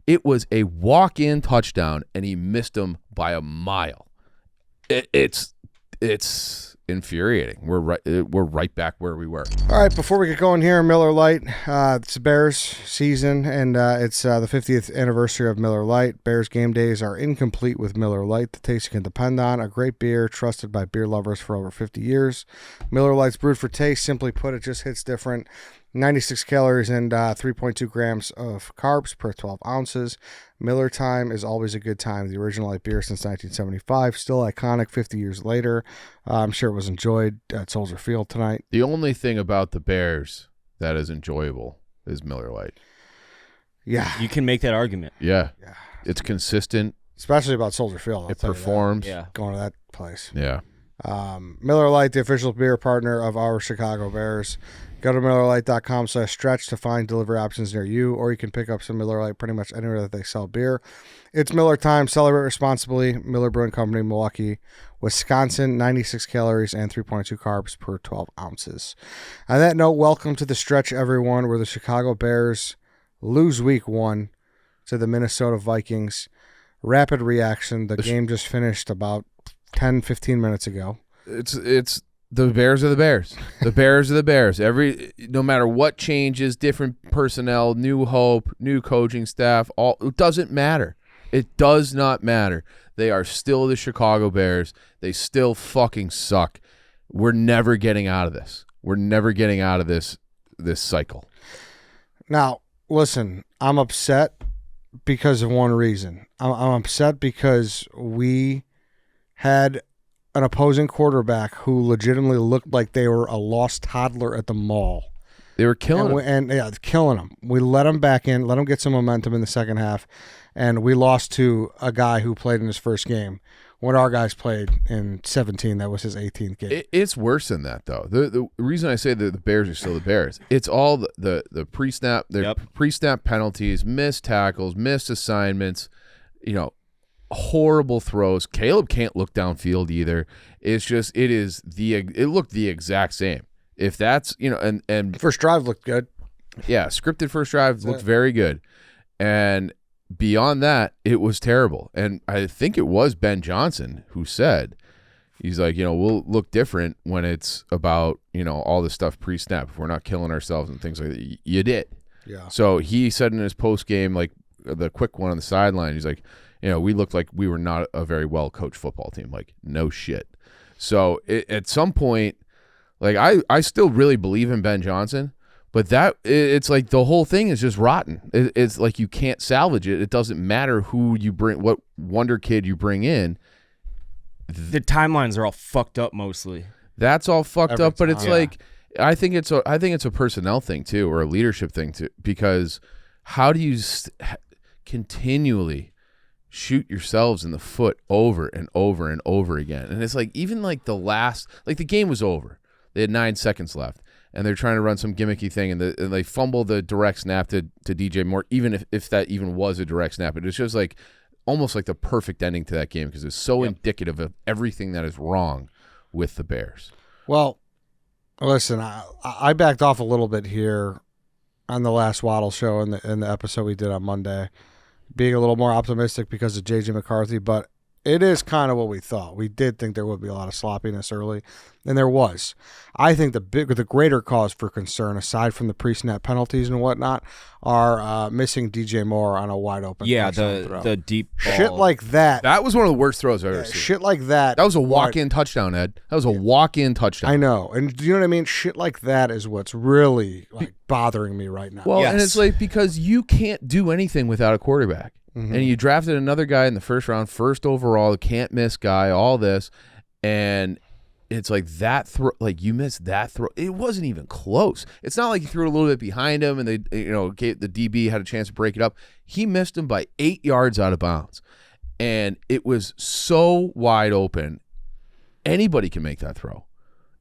It was a walk-in touchdown, and he missed him by a mile. It's infuriating. We're right back where we were. All right, before we get going here, Miller Lite. It's the Bears season, and it's the 50th anniversary of Miller Lite. Bears game days are incomplete with Miller Lite. The taste you can depend on. A great beer trusted by beer lovers for over 50 years. Miller Lite's brewed for taste. Simply put, it just hits different. 96 calories and 3.2 grams of carbs per 12 ounces. Miller Time is always a good time. The original light beer since 1975. Still iconic 50 years later. I'm sure it was enjoyed at Soldier Field tonight. The only thing about the Bears that is enjoyable is Miller Lite. Yeah. You can make that argument. Yeah. It's consistent. Especially about Soldier Field. It performs. Yeah. Going to that place. Yeah. Miller Lite, the official beer partner of our Chicago Bears. Go to MillerLite.com/stretch to find delivery options near you, or you can pick up some Miller Lite pretty much anywhere that they sell beer. It's Miller time. Celebrate responsibly. Miller Brewing Company, Milwaukee, Wisconsin. 96 calories and 3.2 carbs per 12 ounces. On that note, welcome to the stretch, everyone, where the Chicago Bears lose week 1 to the Minnesota Vikings. Rapid reaction. The game just finished about 10, 15 minutes ago. It's the Bears are the Bears. The Bears are the Bears. No matter what changes, different personnel, new hope, new coaching staff, it doesn't matter. It does not matter. They are still the Chicago Bears. They still fucking suck. We're never getting out of this. We're never getting out of this cycle. Now, listen, I'm upset because of one reason. I'm upset because we had an opposing quarterback who legitimately looked like they were a lost toddler at the mall. They were killing him. Killing him. We let him back in, let him get some momentum in the second half, and we lost to a guy who played in his first game when our guys played in 17. That was his 18th game. It's worse than that, though. The reason I say that the Bears are still the Bears, it's all the pre-snap, pre-snap penalties, missed tackles, missed assignments, horrible throws. Caleb can't look downfield either. It's just it looked the exact same. If that's and first drive looked good. Yeah, scripted first drive looked very good. And beyond that, it was terrible. And I think it was Ben Johnson who said, he's like, we'll look different when it's about, all this stuff pre-snap. If we're not killing ourselves and things like that. You did. Yeah. So he said in his post game, like the quick one on the sideline, he's like, we looked like we were not a very well-coached football team. Like, no shit. So at some point, like I still really believe in Ben Johnson, but it's like the whole thing is just rotten. It's like you can't salvage it. It doesn't matter who you bring, what wonder kid you bring in. The timelines are all fucked up mostly. That's all fucked up, but it's like I think it's a personnel thing too, or a leadership thing too, because how do you continually shoot yourselves in the foot over and over and over again? And it's like, even like the game was over. They had 9 seconds left, and they're trying to run some gimmicky thing, and they fumble the direct snap to DJ Moore, even if that even was a direct snap. It was just like almost like the perfect ending to that game because it's so indicative of everything that is wrong with the Bears. Well, listen, I backed off a little bit here on the last Waddle show in the episode we did on Monday, being a little more optimistic because of J.J. McCarthy, but it is kind of what we thought. We did think there would be a lot of sloppiness early, and there was. I think the greater cause for concern, aside from the pre-snap penalties and whatnot, are missing DJ Moore on a wide open. Yeah, the deep ball. Shit like that. That was one of the worst throws I've ever seen. Shit like that. That was a walk-in touchdown, Ed. That was a walk-in touchdown. I know, and do you know what I mean? Shit like that is what's really bothering me right now. Well, and it's like because you can't do anything without a quarterback. Mm-hmm. And you drafted another guy in the first round, first overall, can't miss guy, all this, and it's like that throw, like you missed that throw. It wasn't even close. It's not like you threw it a little bit behind him and they, the DB had a chance to break it up. He missed him by 8 yards out of bounds, and it was so wide open. Anybody can make that throw.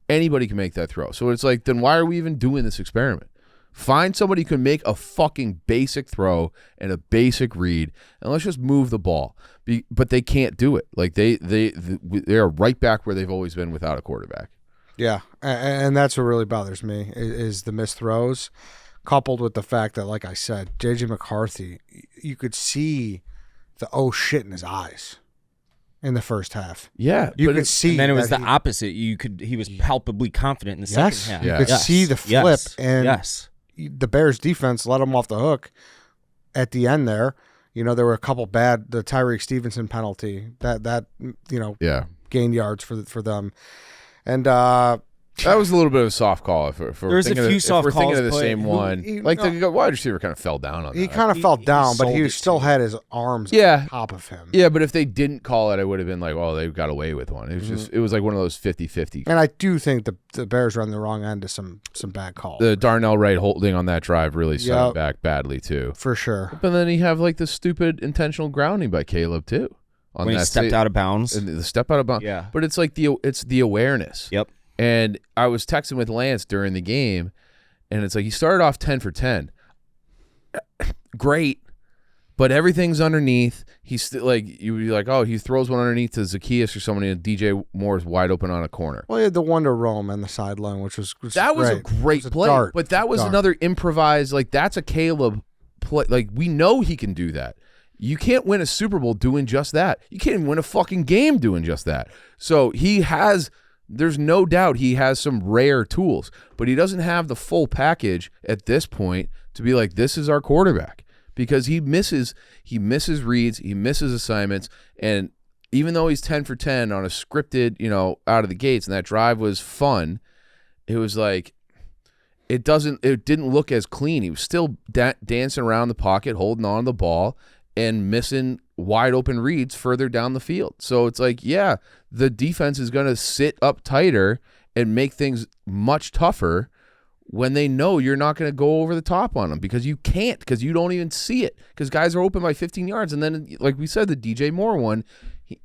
Anybody can make that throw. So it's like, then why are we even doing this experiment? Find somebody who can make a fucking basic throw and a basic read, and let's just move the ball. But they can't do it. Like they are right back where they've always been without a quarterback. Yeah, and that's what really bothers me is the missed throws, coupled with the fact that, like I said, J.J. McCarthy, you could see the oh shit in his eyes in the first half. Yeah, you could see. And then it was the he, opposite. He was palpably confident in the yes, second half. you could see the flip, and the Bears defense let him off the hook at the end there. You know, there were a couple bad, the Tyreek Stevenson penalty that gained yards for them. And that was a little bit of a soft call. If There's a few soft calls. If we're thinking of the same he, one, the wide receiver kind of fell down on that. He kind of fell down, but he still had his arms on top of him. Yeah, but if they didn't call it, I would have been like, oh, they got away with one. It was just, it was like one of those 50-50. And I do think the Bears run the wrong end to some bad calls. The Darnell Wright holding on that drive really set him back badly, too. For sure. But then you have like the stupid intentional grounding by Caleb, too. When he stepped out of bounds. And the step out of bounds. Yeah. But it's like it's the awareness. Yep. And I was texting with Lance during the game, and it's like he started off 10 for 10. Great, but everything's underneath. He's still like, you'd be like, oh, he throws one underneath to Zacchaeus or somebody, and DJ Moore's wide open on a corner. Well, he had the one to Rome on the sideline, which was that was great. a great play, but that was another improvised. Like that's a Caleb play. Like we know he can do that. You can't win a Super Bowl doing just that. You can't even win a fucking game doing just that. So he has. There's no doubt he has some rare tools, but he doesn't have the full package at this point to be like, this is our quarterback, because he misses reads, he misses assignments, and even though he's 10 for 10 on a scripted, out of the gates, and that drive was fun, it was like it didn't look as clean. He was still dancing around the pocket, holding on to the ball, and missing wide open reads further down the field. So it's like, yeah, the defense is going to sit up tighter and make things much tougher when they know you're not going to go over the top on them, because you can't, because you don't even see it, because guys are open by 15 yards. And then, like we said, the DJ Moore one,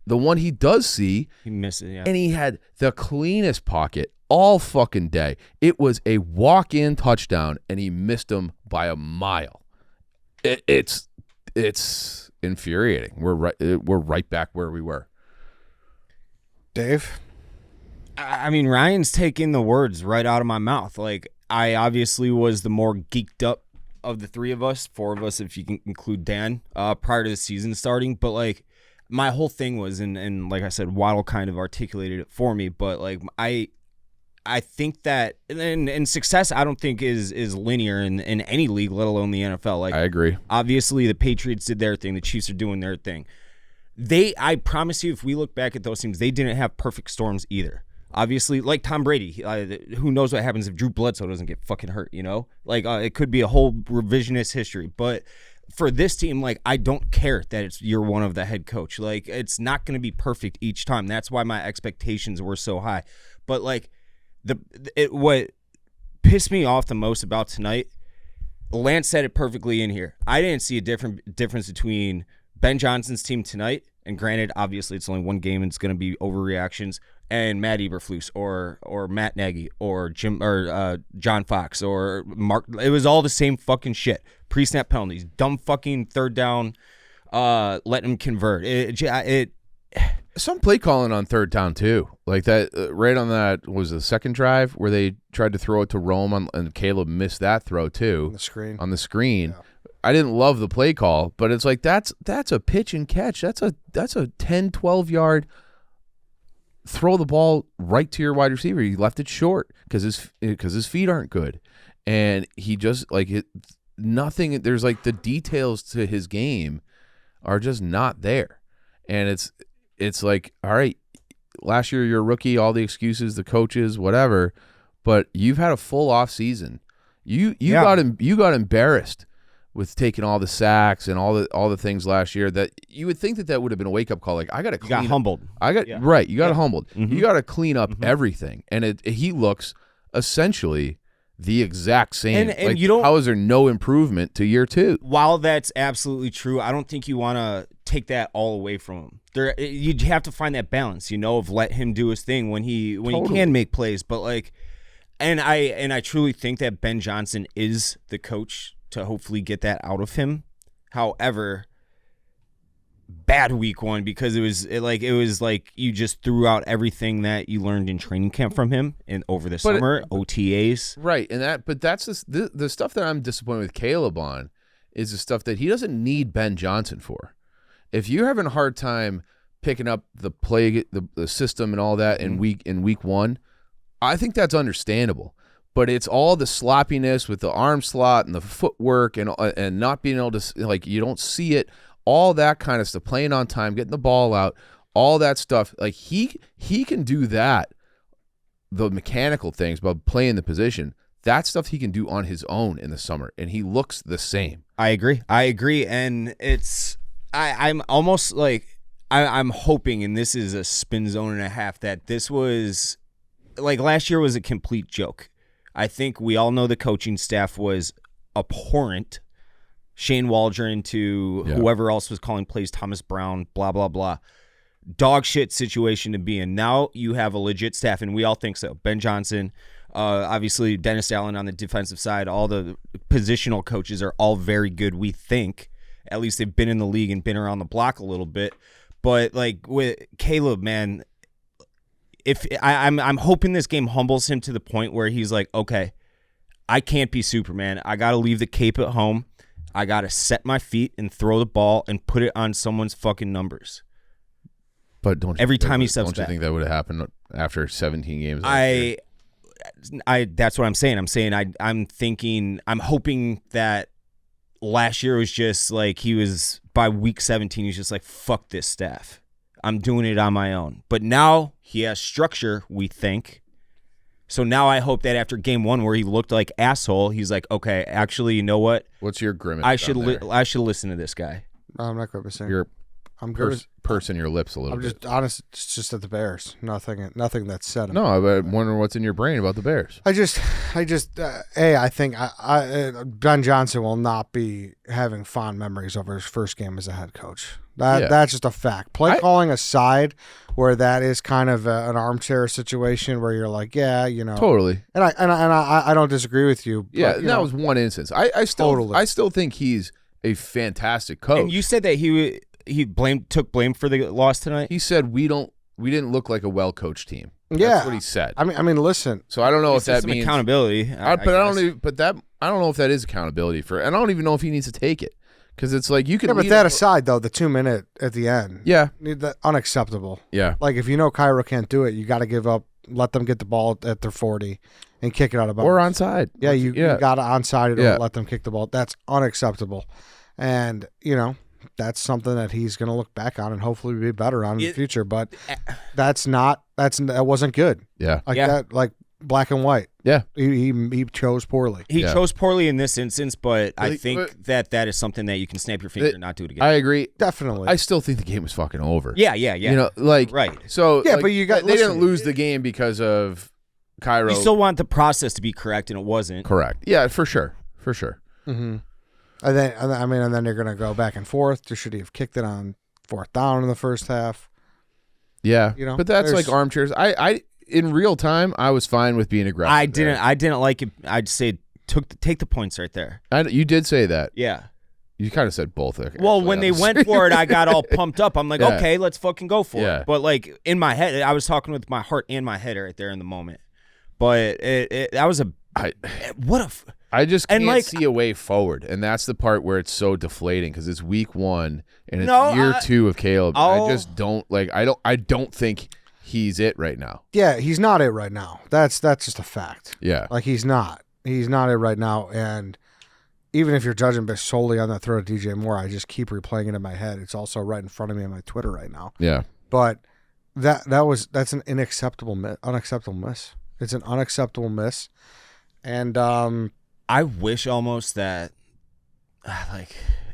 the one he does see, he missed it, yeah. And he had the cleanest pocket all fucking day. It was a walk-in touchdown, and he missed him by a mile. It's infuriating. We're right back where we were. Dave? I mean, Ryan's taking the words right out of my mouth. Like, I obviously was the more geeked up of the three of us, four of us if you can include Dan, prior to the season starting. But, like, my whole thing was, and like I said, Waddle kind of articulated it for me, but, like, I think that, and success I don't think is linear in any league, let alone the NFL. Like, I agree. Obviously, the Patriots did their thing. The Chiefs are doing their thing. I promise you, if we look back at those teams, they didn't have perfect storms either. Obviously, like Tom Brady, who knows what happens if Drew Bledsoe doesn't get fucking hurt, Like, it could be a whole revisionist history. But for this team, like, I don't care that you're one of the head coach. Like, it's not going to be perfect each time. That's why my expectations were so high. But, like, what pissed me off the most about tonight, Lance said it perfectly in here. I didn't see a difference between Ben Johnson's team tonight, and granted, obviously it's only one game and it's going to be overreactions, and Matt Eberflus or Matt Nagy or John Fox or Mark. It was all the same fucking shit. Pre-snap penalties, dumb fucking third down, let him convert. Some play calling on third down too, like that. Right on that was the second drive where they tried to throw it to Rome, and Caleb missed that throw too on the screen. Yeah. I didn't love the play call, but it's like that's a pitch and catch. That's a 10, 12 yard throw the ball right to your wide receiver. He left it short because his feet aren't good, and he just nothing. There's like the details to his game are just not there, and it's like, all right, last year you're a rookie, all the excuses, the coaches, whatever, but you've had a full off season. You got embarrassed with taking all the sacks and all the things last year that you would think that would have been a wake up call. Like, I got to clean up. Humbled. Right. You got humbled. Mm-hmm. You got to clean up everything. And he looks essentially the exact same. And you don't. How is there no improvement to year two? While that's absolutely true, I don't think you want to take that all away from him. You have to find that balance, of let him do his thing when he can make plays. But like, and I truly think that Ben Johnson is the coach to hopefully get that out of him. However, bad week one because it was like you just threw out everything that you learned in training camp from him and over the summer, OTAs. Right, but that's the stuff that I'm disappointed with Caleb on is the stuff that he doesn't need Ben Johnson for. If you're having a hard time picking up the play, the system and all that in week one, I think that's understandable. But it's all the sloppiness with the arm slot and the footwork and not being able to, like, you don't see it, all that kind of stuff, playing on time, getting the ball out, all that stuff. Like he can do that, the mechanical things about playing the position. That stuff he can do on his own in the summer, and he looks the same. I agree, and I'm almost like I'm hoping, and this is a spin zone and a half, that this was like last year was a complete joke. I think we all know the coaching staff was abhorrent. Shane Waldron to whoever else was calling plays, Thomas Brown, blah, blah, blah. Dog shit situation to be in. Now you have a legit staff, and we all think so. Ben Johnson, obviously Dennis Allen on the defensive side, all the positional coaches are all very good, we think. At least they've been in the league and been around the block a little bit. But like with Caleb, man, if I'm hoping this game humbles him to the point where he's like, okay, I can't be Superman. I got to leave the cape at home. I got to set my feet and throw the ball and put it on someone's fucking numbers. But don't you every time he steps back. Don't you think that would have happened after 17 games? That's what I'm saying. I'm thinking, I'm hoping that last year was just like he was, by week 17, he's just like, fuck this staff. I'm doing it on my own. But now he has structure, we think. So now I hope that after game one where he looked like asshole, he's like, okay, actually, you know what? What's your grimace? I should listen to this guy. No, I'm not grimacing. I'm pursing your lips a little bit. I'm just honest. It's just at the Bears. Nothing that's said. No, I'm wondering what's in your brain about the Bears. I think Ben Johnson will not be having fond memories over his first game as a head coach. That's just a fact. Play calling aside, where that is kind of an armchair situation where you're like, yeah, you know, totally. And I don't disagree with you. But, yeah, that was one instance. I still think he's a fantastic coach. And you said that he took blame for the loss tonight. He said we didn't look like a well coached team. Yeah, that's what he said. I mean, listen. So I don't know if that means accountability. I don't know if that is accountability for. And I don't even know if he needs to take it because it's like you can. Yeah, but that aside, though, the 2-minute at the end. Yeah, unacceptable. Yeah, like if you know Cairo can't do it, you got to give up. Let them get the ball at their 40 and kick it out of bounds. Or onside. Yeah, you got to onside it or let them kick the ball. That's unacceptable. And, you know, that's something that he's going to look back on and hopefully be better on in the future. But that wasn't good. Yeah. That, like black and white. Yeah. He chose poorly. He chose poorly in this instance, but I think that is something that you can snap your finger and not do it again. I agree. Definitely. I still think the game was fucking over. Yeah. You know, like, right. So, yeah, but you got, they didn't lose the game because of Cairo. You still want the process to be correct, and it wasn't. Correct. Yeah, for sure. Mm-hmm. And then you're going to go back and forth. Should he have kicked it on fourth down in the first half? Yeah, you know, but that's like armchairs. I in real time, I was fine with being aggressive. I didn't like it. I'd say take the points right there. You did say that. Yeah. You kind of said both. Well, when they went for it, I got all pumped up. I'm like, okay, let's fucking go for it. But like in my head, I was talking with my heart and my head right there in the moment. But that was I just can't see a way forward, and that's the part where it's so deflating because it's week one and it's year two of Caleb. I just don't like. I don't think he's it right now. Yeah, he's not it right now. That's just a fact. Yeah, like he's not it right now. And even if you're judging based solely on that throw to DJ Moore, I just keep replaying it in my head. It's also right in front of me on my Twitter right now. Yeah, but that's an unacceptable miss. It's an unacceptable miss, and I wish almost that,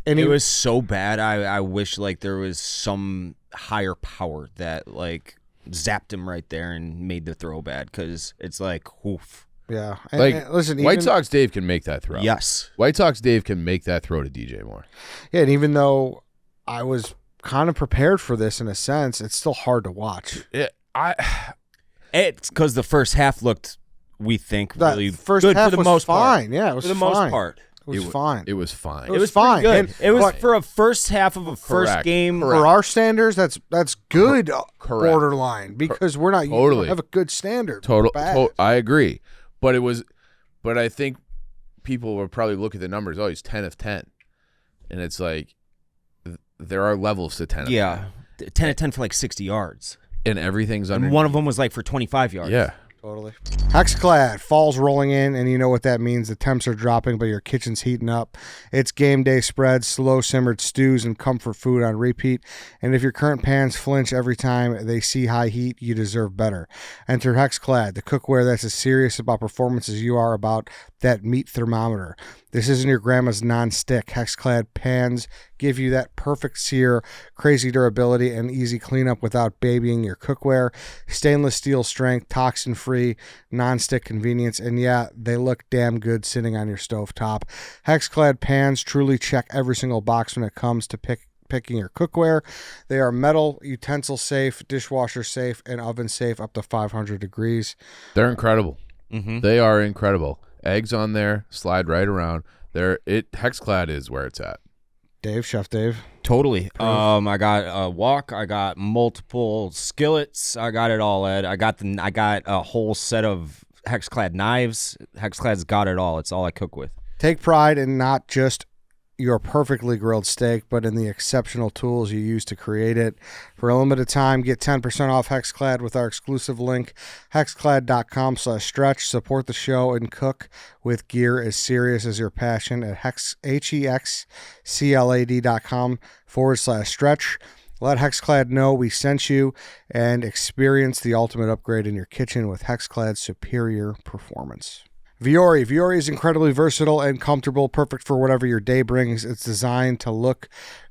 it was so bad. I wish like there was some higher power that like zapped him right there and made the throw bad because it's like, oof. Yeah. And listen, White Sox Dave can make that throw. Yes. White Sox Dave can make that throw to DJ Moore. Yeah, and even though I was kind of prepared for this in a sense, it's still hard to watch. It's because the first half looked, we think, really first good half for the was most fine. part. Yeah, it was for the fine. most part. It was fine. It was fine. It was fine. Good. And it was for a first half of a first Correct. game. For our standards, that's good. Correct. Borderline, because we're not you Totally. don't have a good standard. Total. Bad. I agree, but I think people will probably look at the numbers. Oh, he's 10 of 10, and it's like there are levels to 10. Of 10. Yeah, 10 of 10 for like 60 yards, and everything's under. and one of them was like for 25 yards. Yeah. Totally. Hexclad, fall's rolling in, and you know what that means. The temps are dropping, but your kitchen's heating up. It's game day spreads, slow simmered stews, and comfort food on repeat. And if your current pans flinch every time they see high heat, you deserve better. Enter Hexclad, the cookware that's as serious about performance as you are about that meat thermometer. This isn't your grandma's non-stick. Hexclad pans give you that perfect sear, crazy durability, and easy cleanup without babying your cookware. Stainless steel strength, toxin-free, non-stick convenience, and yeah, they look damn good sitting on your stovetop. Hexclad pans truly check every single box when it comes to picking your cookware. They are metal, utensil safe, dishwasher safe, and oven safe up to 500 degrees. They're incredible. Mm-hmm. They are incredible. Eggs on there, slide right around. Hexclad is where it's at. Chef Dave. Totally. I got a wok. I got multiple skillets. I got it all, Ed. I got a whole set of Hexclad knives. Hexclad's got it all. It's all I cook with. Take pride in not just your perfectly grilled steak, but in the exceptional tools you use to create it. For a limited time, get 10% off Hexclad with our exclusive link, hexclad.com/stretch. Support the show and cook with gear as serious as your passion at hexclad.com/stretch. Let Hexclad know we sent you and experience the ultimate upgrade in your kitchen with Hexclad's superior performance. Vuori. Vuori is incredibly versatile and comfortable, perfect for whatever your day brings. It's designed to look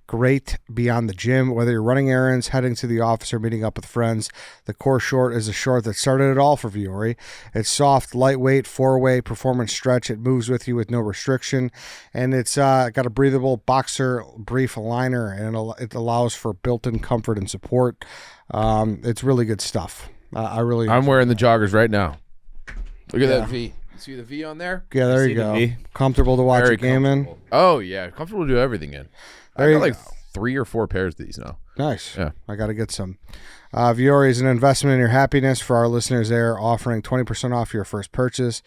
great beyond the gym, whether you're running errands, heading to the office, or meeting up with friends. The core short is a short that started it all for Vuori. It's soft, lightweight, 4-way performance stretch. It moves with you with no restriction, and it's got a breathable boxer brief liner, and it allows for built-in comfort and support. It's really good stuff. I'm wearing the joggers right now. Look at that V. See the V on there? Yeah, there you go. Comfortable to watch a game in. Oh, yeah. Comfortable to do everything in. I got like 3 or 4 pairs of these now. Nice. Yeah. I got to get some. Vuori is an investment in your happiness. For our listeners there, offering 20% off your first purchase.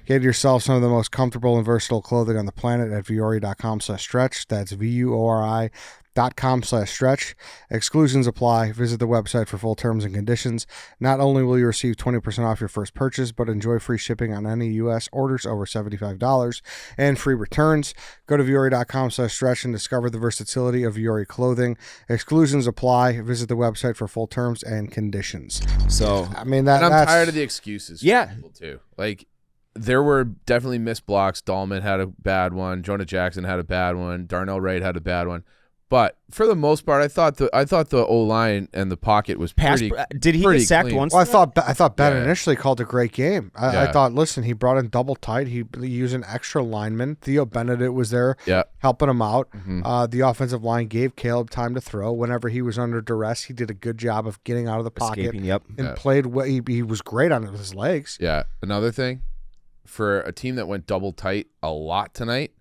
Get yourself some of the most comfortable and versatile clothing on the planet at vuori.com/stretch. That's VUORI.com/stretch. Exclusions apply. Visit the website for full terms and conditions. Not only will you receive 20% off your first purchase, but enjoy free shipping on any U.S. orders over $75 and free returns. Go to vuori.com/stretch and discover the versatility of Vuori clothing. Exclusions apply. Visit the website for full terms and conditions. So, I mean, And I'm tired of the excuses. Yeah. For people too. Like, there were definitely missed blocks. Dahlman had a bad one. Jonah Jackson had a bad one. Darnell Wright had a bad one. But for the most part, I thought the O-line and the pocket was pretty. Did he pretty get sacked clean. once? Well, I thought Ben Yeah. initially called a great game. I Yeah. thought, listen, he brought in double tight. He used an extra lineman. Theo Benedict was there Yeah. helping him out. Mhm. The offensive line gave Caleb time to throw. Whenever he was under duress, he did a good job of getting out of the pocket Escaping, yep. and Yeah. played. He was great on his legs. Yeah. Another thing, for a team that went double tight a lot tonight,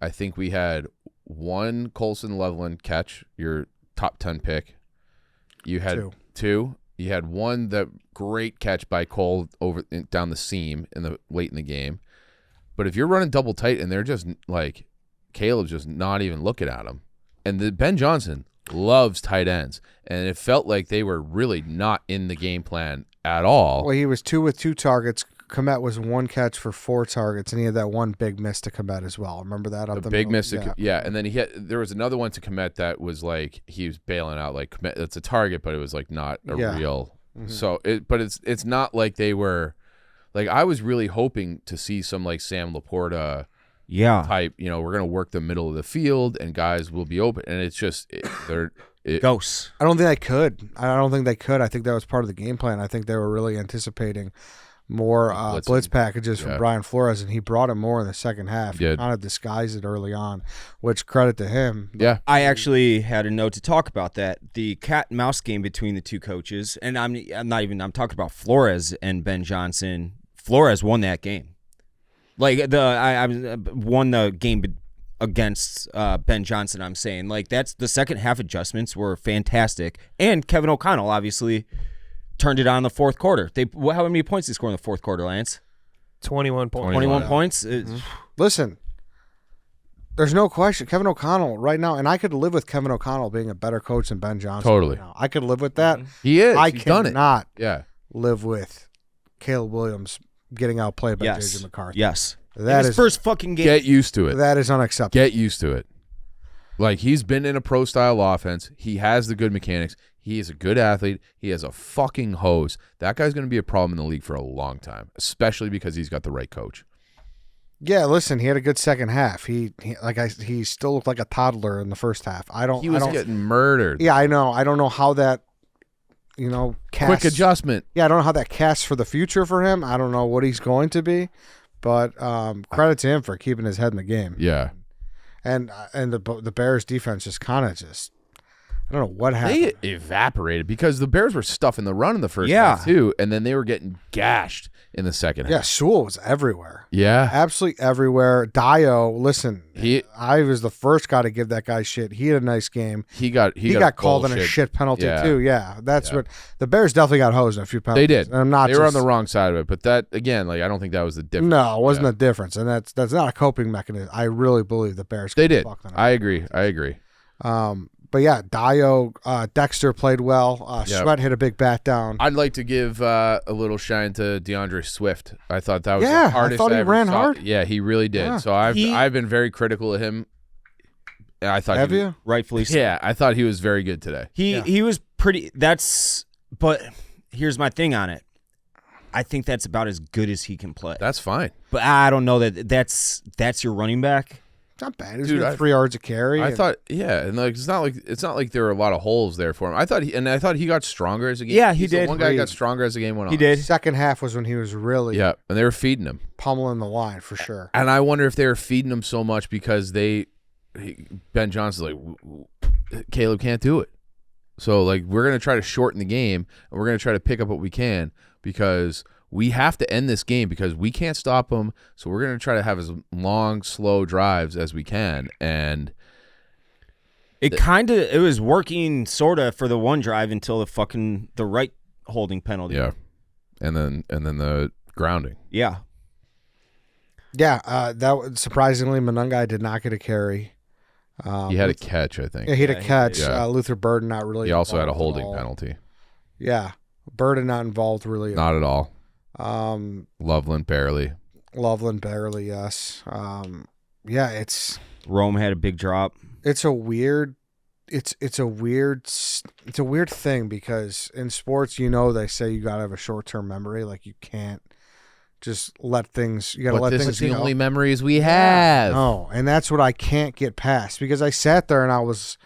I think we had one Colson Loveland catch, your top 10 pick. You had two. You had one that great catch by Cole down the seam late in the game. But if you're running double tight and they're just like Caleb's just not even looking at him, and Ben Johnson loves tight ends, and it felt like they were really not in the game plan at all. Well, he was 2 with 2 targets. Komet was 1 catch for 4 targets, and he had that one big miss to Komet as well. Remember that? The big miss, and then there was another one to Komet that was like he was bailing out like Komet, that's a target, but it was like not a real. Mm-hmm. So it's not like they were like I was really hoping to see some like Sam Laporta type. We're gonna work the middle of the field and guys will be open, and it's just they're. Ghosts. I don't think they could. I think that was part of the game plan. I think they were really anticipating more blitz packages from Brian Flores, and he brought him more in the second half. He kind of disguised it early on, which credit to him. Yeah. I actually had a note to talk about that. The cat and mouse game between the two coaches, and I'm talking about Flores and Ben Johnson. Flores won that game. Like I won the game against Ben Johnson. I'm saying like that's the second half adjustments were fantastic, and Kevin O'Connell obviously turned it on in the fourth quarter. How many points did they score in the fourth quarter, Lance? 21 points. 21 points. Listen, there's no question. Kevin O'Connell right now, and I could live with Kevin O'Connell being a better coach than Ben Johnson. Totally. Right now. I could live with that. He is. I He's done it. cannot Yeah. live with Caleb Williams getting outplayed by J.J. McCarthy. Yes. That his is first fucking game. Get used to it. That is unacceptable. Get used to it. Like, he's been in a pro-style offense. He has the good mechanics. He is a good athlete. He has a fucking hose. That guy's going to be a problem in the league for a long time, especially because he's got the right coach. Yeah, listen, he had a good second half. He still looked like a toddler in the first half. He was getting murdered. Yeah, I know. I don't know how that, casts, Quick adjustment. Yeah, I don't know how that casts for the future for him. I don't know what he's going to be, but credit to him for keeping his head in the game. Yeah. And the Bears defense just kind of I don't know what happened. They evaporated because the Bears were stuffing the run in the first half too, and then they were getting gashed in the second Yeah, half. Sewell was everywhere. Yeah. Absolutely everywhere. Dio, listen, He- I was the first guy to give that guy shit. He had a nice game. He got called in a bullshit. shit penalty Yeah. too. Yeah, that's what the Bears definitely got hosed in a few penalties. They did. And I'm not. They were on the wrong side of it, but that again, like I don't think that was the difference. No, it wasn't Yeah. the difference, and that's not a coping mechanism. I really believe the Bears. They did. fucked them up. I agree. But yeah, Dio, Dexter played well. Yep. Sweat hit a big bat down. I'd like to give a little shine to DeAndre Swift. I thought that was Yeah, the hardest. I thought he ever ran saw. hard. Yeah, he really did. Yeah. So I've been very critical of him. And I thought Have you? Rightfully so. Yeah, I thought he was very good today. He was pretty. But here's my thing on it. I think that's about as good as he can play. That's fine. But I don't know that's your running back. It's not bad. He was Dude, getting 3 yards a carry. I thought, yeah, and like it's not like there were a lot of holes there for him. I thought he got stronger as the game. Yeah, he He's the did. one guy got stronger as the game went on. He did. second half was when he was really Yeah, and they were feeding him. pummeling the line for sure. And I wonder if they were feeding him so much because Ben Johnson's like, Caleb can't do it. So like we're gonna try to shorten the game and we're gonna try to pick up what we can because we have to end this game because we can't stop them. So we're gonna try to have as long, slow drives as we can. And It was working sort of for the one drive until the right holding penalty. yeah, and then the grounding. Yeah. Yeah, surprisingly, Monungai did not get a carry. He had a catch, I think. Yeah, he had a catch. Yeah. Luther Burden not really. He also had a involved at holding all. penalty. Yeah, Burden not involved really. Not at all. Loveland barely. barely. Yes. Yeah, it's Rome had a big drop. a weird. It's a weird thing because in sports, they say you gotta have a short term memory. Like you can't just let things. You gotta But let this things. is the go. only memories we have. No, and that's what I can't get past because I sat there and I was.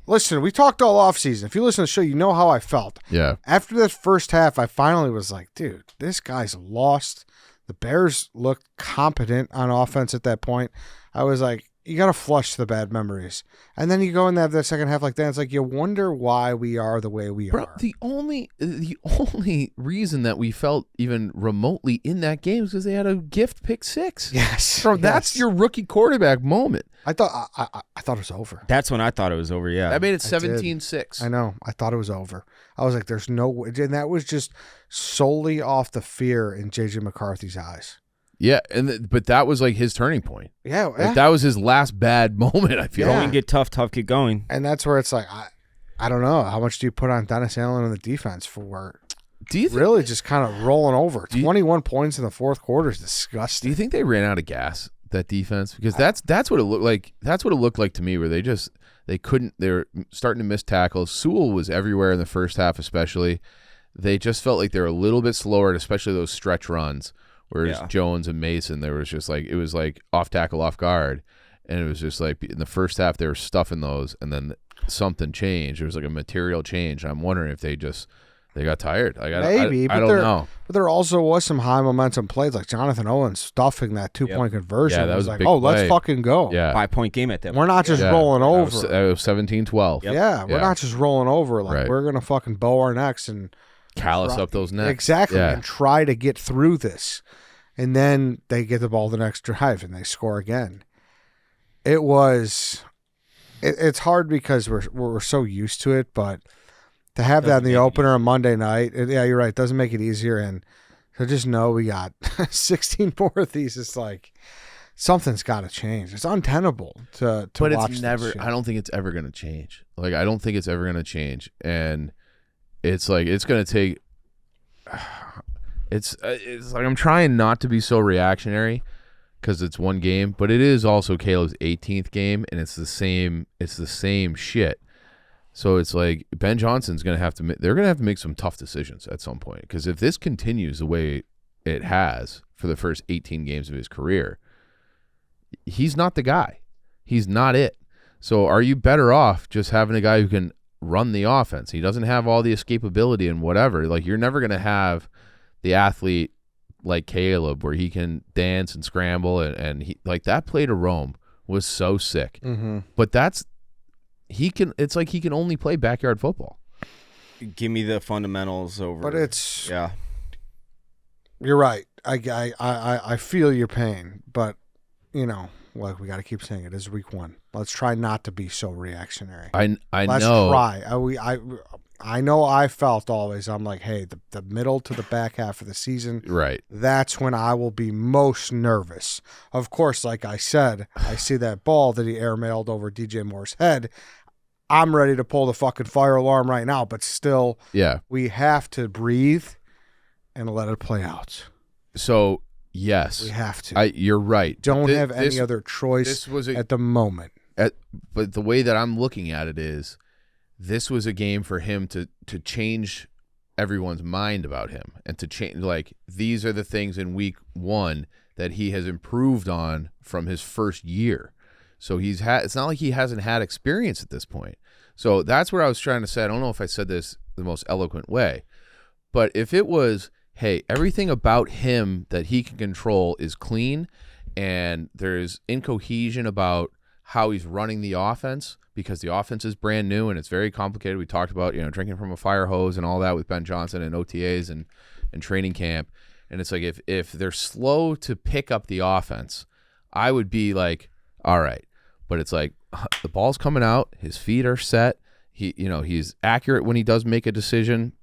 Listen, we talked all offseason. If you listen to the show, you know how I felt. Yeah. After the first half, I finally was like, dude, this guy's lost. The Bears looked competent on offense at that point. I was like, you got to flush the bad memories. And then you go and have that second half like that. It's like, you wonder why we are the way we Bro, are. the only reason that we felt even remotely in that game is because they had a gift pick six. Yes. Bro, that's your rookie quarterback moment. I thought it was over. That's when I thought it was over, yeah. That made it I did. 17-6. I know. I thought it was over. I was like, there's no way. And that was just solely off the fear in J.J. McCarthy's eyes. Yeah, but that was like his turning point. Yeah. Like, that was his last bad moment, I feel Yeah. like. Going get tough, get going. And that's where it's like, I don't know. How much do you put on Dennis Allen and the defense for Do you think, really just kind of rolling over? 21 points in the fourth quarter is disgusting. do you think they ran out of gas, that defense? Because that's what it looked like. That's what it looked like to me, where they couldn't. They were starting to miss tackles. Sewell was everywhere in the first half, especially. They just felt like they were a little bit slower, especially those stretch runs. Whereas Jones and Mason, there was just like it was like off tackle, off guard, and it was just like in the first half they were stuffing those, and then something changed. It was like a material change. I'm wondering if they got tired. Like, Maybe, I don't know. But there also was some high momentum plays, like Jonathan Owens stuffing that 2-point conversion. Yeah, that It was a like, big oh, let's play. fucking go. Yeah, 5-point game at that We're not just Yeah. rolling over. That was 17-12. Yep. Yeah, we're not just rolling over. Like Right. we're gonna fucking bow our necks and Callous up those necks. exactly Yeah. and try to get through this. And then they get the ball the next drive and they score again. It's hard because we're so used to it, but to have that in the opener on Monday night, yeah, you're right. It doesn't make it easier. And to just know we got 16 more of these, it's like something's got to change. It's untenable to but watch. It's never. I don't think it's ever going to change. Like, I don't think it's ever going to change. And it's like it's going to take. It's like I'm trying not to be so reactionary because it's one game, but it is also Caleb's 18th game, and it's the same shit. So it's like Ben Johnson's going to have to. They're going to have to make some tough decisions at some point, because if this continues the way it has for the first 18 games of his career, he's not the guy. He's not it. So are you better off just having a guy who can run the offense? He doesn't have all the escapability and whatever. Like, you're never going to have the athlete like Caleb where he can dance and scramble, and he, like, that play to Rome was so sick. Mm-hmm. But it's like he can only play backyard football. Give me the fundamentals over. But yeah. You're right. I feel your pain, but like, we got to keep saying it is week 1. Let's try not to be so reactionary. I Let's know. try. I know I felt always, I'm like, hey, the middle to the back half of the season, Right. that's when I will be most nervous. Of course, like I said, I see that ball that he airmailed over DJ Moore's head. I'm ready to pull the fucking fire alarm right now, but still, Yeah. we have to breathe and let it play out. So, yes. We have to. You're right. Don't have any other choice at the moment. But the way that I'm looking at it is, this was a game for him to change everyone's mind about him, and to change, like, these are the things in week 1 that he has improved on from his first year. So it's not like he hasn't had experience at this point. So that's where I was trying to say. I don't know if I said this the most eloquent way, but if it was, hey, everything about him that he can control is clean, and there's incohesion about how he's running the offense, because the offense is brand new and it's very complicated. We talked about, drinking from a fire hose and all that with Ben Johnson and OTAs and training camp. And it's like, if they're slow to pick up the offense, I would be like, all right. But it's like, the ball's coming out, his feet are set, he's accurate when he does make a decision.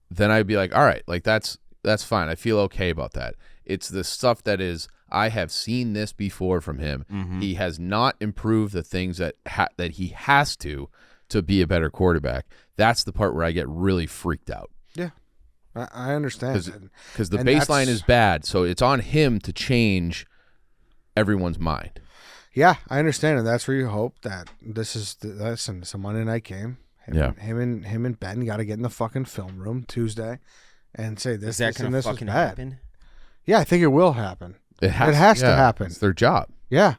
Then I'd be like, all right, like, that's fine. I feel okay about that. It's the stuff that is, I have seen this before from him. Mm-hmm. He has not improved the things that he has to be a better quarterback. That's the part where I get really freaked out. Yeah, I understand. Because the baseline is bad, so it's on him to change everyone's mind. Yeah, I understand, and that's where you hope that it's a Monday night game. Him and Ben got to get in the fucking film room Tuesday and say this. Is that going to fucking happen? Yeah, I think it will happen. It has to happen. It's their job. Yeah.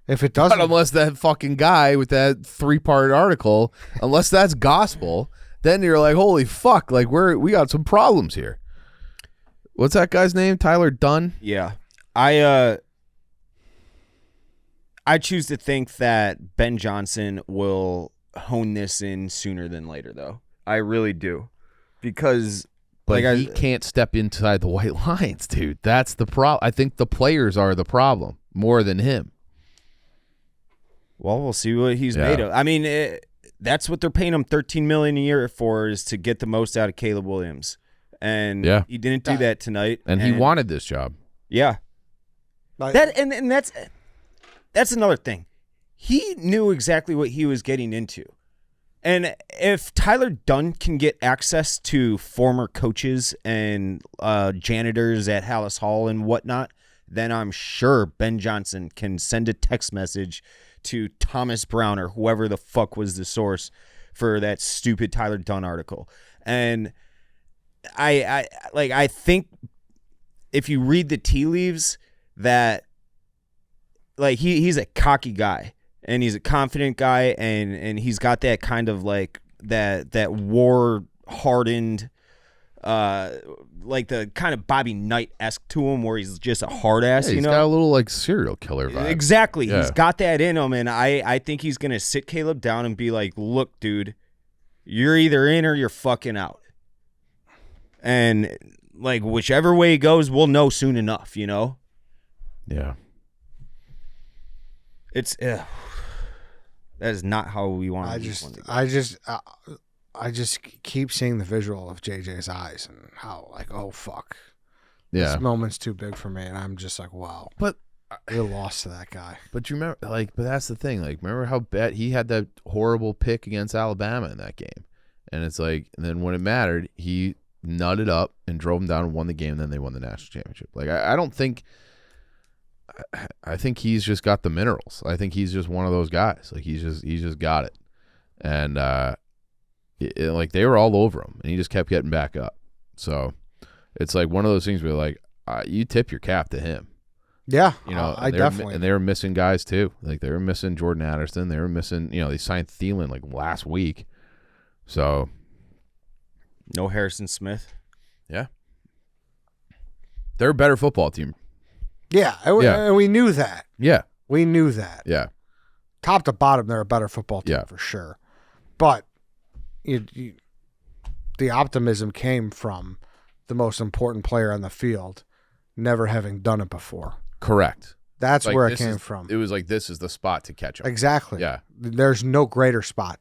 If it doesn't, but unless that fucking guy with that 3-part article, unless that's gospel, then you're like, holy fuck, like, we got some problems here. What's that guy's name? Tyler Dunn? Yeah. I choose to think that Ben Johnson will hone this in sooner than later, though. I really do. Because but he can't step inside the white lines, dude. That's the problem. I think the players are the problem more than him. Well, we'll see what he's made of. I mean, that's what they're paying him $13 million a year for, is to get the most out of Caleb Williams. And he didn't do that tonight. And he wanted this job. Yeah. And that's another thing. He knew exactly what he was getting into. And if Tyler Dunn can get access to former coaches and janitors at Hallis Hall and whatnot, then I'm sure Ben Johnson can send a text message to Thomas Brown or whoever the fuck was the source for that stupid Tyler Dunn article. And I think if you read the tea leaves, that, like, he's a cocky guy. And he's a confident guy, and he's got that kind of, like, that war hardened, like the kind of Bobby Knight-esque to him, where he's just a hard ass. He's got a little, like, serial killer vibe. Exactly. Yeah. He's got that in him, and I think he's gonna sit Caleb down and be like, "Look, dude, you're either in or you're fucking out." And like whichever way it goes, we'll know soon enough. Yeah. It's that is not how we want. I just keep seeing the visual of JJ's eyes and how like, oh fuck, Yeah. this moment's too big for me, and I'm just like, wow. But we lost to that guy. But you remember, like, but that's the thing. Like, remember how bad he had that horrible pick against Alabama in that game, and it's like, and then when it mattered, he nutted up and drove them down and won the game. And then they won the national championship. Like, I don't think. I think he's just got the minerals. I think he's just one of those guys. Like, he's just got it, and like they were all over him, and he just kept getting back up. So it's like one of those things where like you tip your cap to him. Yeah, I definitely. And they were missing guys too. Like they were missing Jordan Addison. They were missing. They signed Thielen like last week. So no Harrison Smith. Yeah, they're a better football team. Yeah, and we knew that. Yeah, we knew that. Yeah, top to bottom, they're a better football team for sure. But the optimism came from the most important player on the field never having done it before. Correct. That's like, where it came from. It was like, this is the spot to catch him. Exactly. Yeah. There's no greater spot.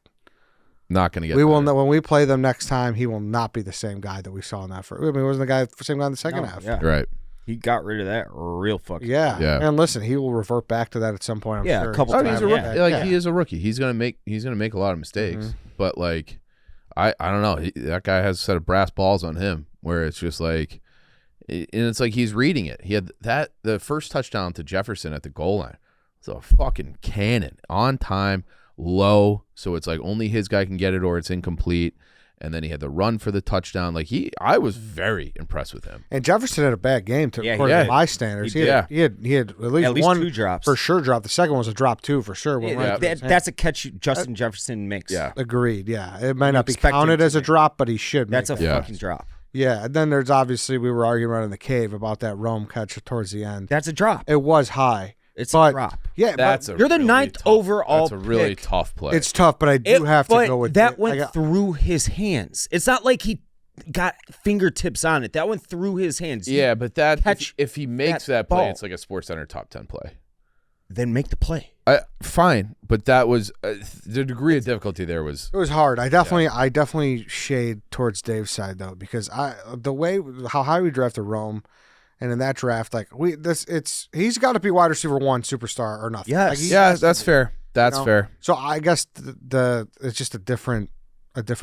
Not going to get. We will know when we play them next time. He will not be the same guy that we saw in that first. I mean, he wasn't the same guy in the second half. Yeah. Right. He got rid of that real fucking. Yeah. And listen, he will revert back to that at some point. I'm sure. A couple times. He's a rookie. He is a rookie. He's gonna make a lot of mistakes. Mm-hmm. But like, I don't know. That guy has a set of brass balls on him where it's just like, and it's like he's reading it. He had the first touchdown to Jefferson at the goal line. It's a fucking cannon on time, low. So it's like only his guy can get it or it's incomplete. And then he had the run for the touchdown. Like I was very impressed with him. And Jefferson had a bad game according to my standards. He had at least one 2 drops for sure. Drop. The second one was a drop too for sure. That's a catch Justin Jefferson makes. Yeah, agreed. Yeah, it might not be counted as a drop, but he should. That's a fucking drop. Yeah, and then there's obviously we were arguing around in the cave about that Rome catch towards the end. That's a drop. It was high. It's a drop. Yeah, you're the ninth overall. That's a really tough play. It's tough, but I do have to go with that. Went through his hands. It's not like he got fingertips on it. That went through his hands. Yeah, but if he makes that play, it's like a SportsCenter top 10 play. Then make the play. Fine, but that was the degree of difficulty there was. It was hard. I definitely shade towards Dave's side though, because how high we drafted Rome. And in that draft, like he's got to be wide receiver 1 superstar or nothing. Yes, that's fair. That's fair. So I guess it's just a different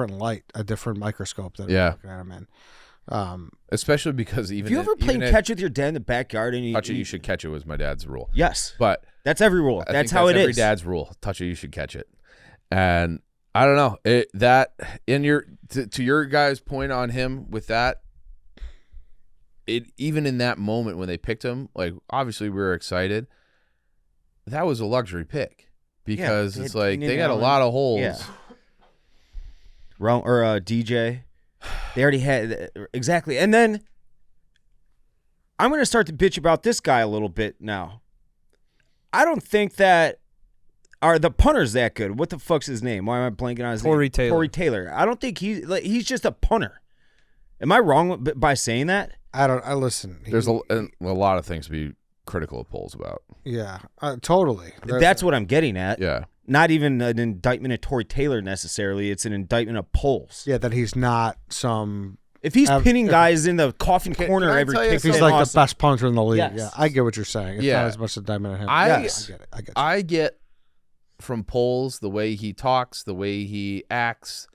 light, a different microscope that I'm looking at him in. Especially because if you ever played catch with your dad in the backyard and you should catch it was my dad's rule. Yes, but that's every rule. That's how it is. Every dad's rule. Touch it, you should catch it. And I don't know to your guys' point on him with that. Even in that moment when they picked him, like obviously we were excited. That was a luxury pick because it's like they got a lot of holes. Yeah. DJ, they already had exactly. And then I'm going to start to bitch about this guy a little bit now. I don't think that the punter's that good. What the fuck's his name? Why am I blanking on his name? Corey Taylor. I don't think he's just a punter. Am I wrong by saying that? I listen. There's a lot of things to be critical of polls about. Yeah, totally. That's what I'm getting at. Yeah. Not even an indictment of Tory Taylor necessarily. It's an indictment of polls. Yeah, that he's not some. If he's pinning guys in the coffin corner every kick, if he's like the best punter in the league. Yes. Yeah, I get what you're saying. It's not as much indictment of him. I get it. I get from polls the way he talks, the way he acts.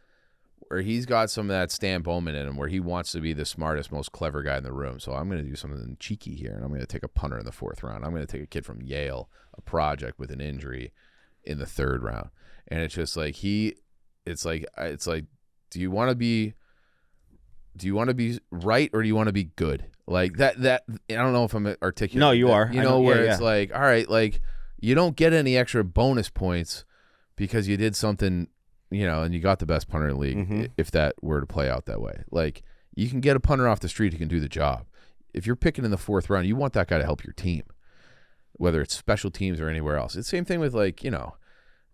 Or he's got some of that Stan Bowman in him where he wants to be the smartest, most clever guy in the room. So I'm going to do something cheeky here, and I'm going to take a punter in the 4th round. I'm going to take a kid from Yale, a project with an injury, in the 3rd round. And it's just like it's like do you want to be right or do you want to be good? Like that I don't know if I'm articulate. No, you are. It's like, all right, like you don't get any extra bonus points because you did something, and you got the best punter in the league if that were to play out that way. Like, you can get a punter off the street who can do the job. If you're picking in the 4th round, you want that guy to help your team, whether it's special teams or anywhere else. It's the same thing with, like, and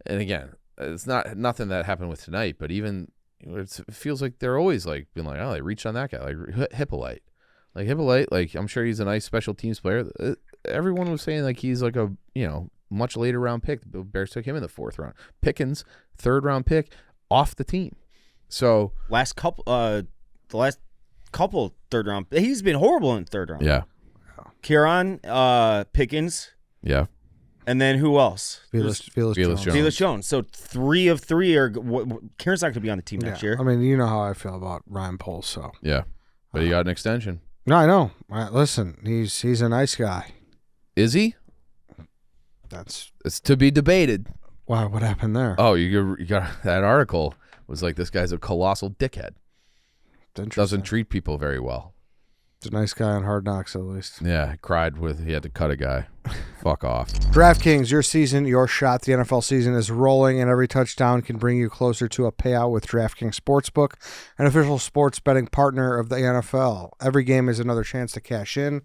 again, it's nothing that happened with tonight, but even it feels like they're always, like, being like, oh, they reached on that guy, like Hippolyte. Like Hippolyte, like I'm sure he's a nice special teams player. Everyone was saying like he's like a much later round pick. The Bears took him in the 4th round. Pickens, 3rd round pick, off the team. So the last couple 3rd round. He's been horrible in 3rd round. Yeah. Kieran, Pickens. Yeah. And then who else? Felix Jones. Felix Jones. So 3 of 3 are. Kieran's not going to be on the team next year. I mean, you know how I feel about Ryan Poles, so. Yeah. But he got an extension. No, I know. Listen, he's a nice guy. Is he? It's to be debated. Wow, what happened there? Oh, you got that article was like this guy's a colossal dickhead. Doesn't treat people very well. It's a nice guy on Hard Knocks, at least. Yeah, cried he had to cut a guy. Fuck off. DraftKings, your season, your shot. The NFL season is rolling, and every touchdown can bring you closer to a payout with DraftKings Sportsbook, an official sports betting partner of the NFL. Every game is another chance to cash in.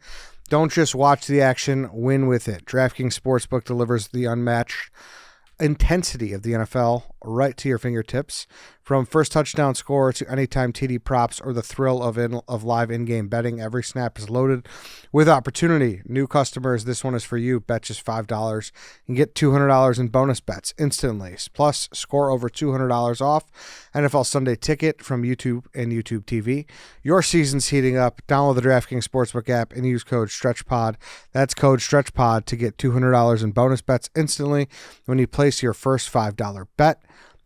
Don't just watch the action, win with it. DraftKings Sportsbook delivers the unmatched intensity of the NFL right to your fingertips. From first touchdown score to anytime TD props or the thrill of live in-game betting, every snap is loaded with opportunity. New customers, this one is for you. Bet just $5 and get $200 in bonus bets instantly. Plus, score over $200 off NFL Sunday Ticket from YouTube and YouTube TV. Your season's heating up. Download the DraftKings Sportsbook app and use code StretchPod. That's code StretchPod to get $200 in bonus bets instantly when you place your first $5 bet.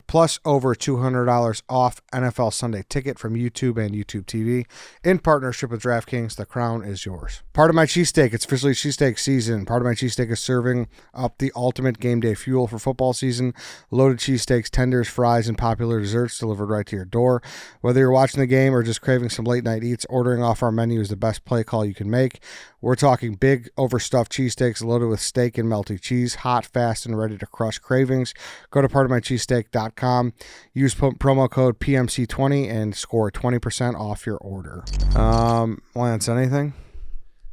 Plus over $200 off NFL Sunday Ticket from YouTube and YouTube TV. In partnership with DraftKings, the crown is yours. Part of My Cheesesteak, it's officially cheesesteak season. Part of My Cheesesteak is serving up the ultimate game day fuel for football season. Loaded cheesesteaks, tenders, fries, and popular desserts delivered right to your door. Whether you're watching the game or just craving some late night eats, ordering off our menu is the best play call you can make. We're talking big, overstuffed cheesesteaks loaded with steak and melty cheese, hot, fast, and ready to crush cravings. Go to partofmycheesesteak.com. Use promo code PMC20 and score 20% off your order. Lance, anything?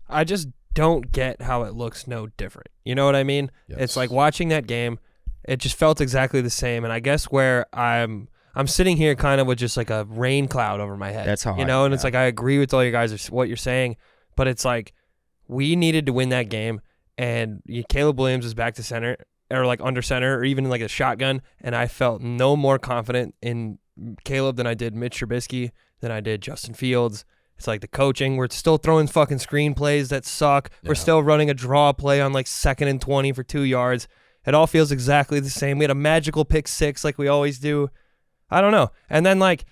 I just don't get how it looks no different. You know what I mean? Yes. It's like watching that game. It just felt exactly the same. And I guess where I'm sitting here kind of with just like a rain cloud over my head. That's how it's like I agree with all you guys what you're saying, but it's like we needed to win that game, and Caleb Williams is back to center or like under center or even like a shotgun, and I felt no more confident in Caleb than I did Mitch Trubisky, than I did Justin Fields. It's like the coaching. We're still throwing fucking screenplays that suck. Yeah. We're still running a draw play on like 2nd and 20 for 2 yards. It all feels exactly the same. We had a magical pick 6 like we always do. I don't know. And then like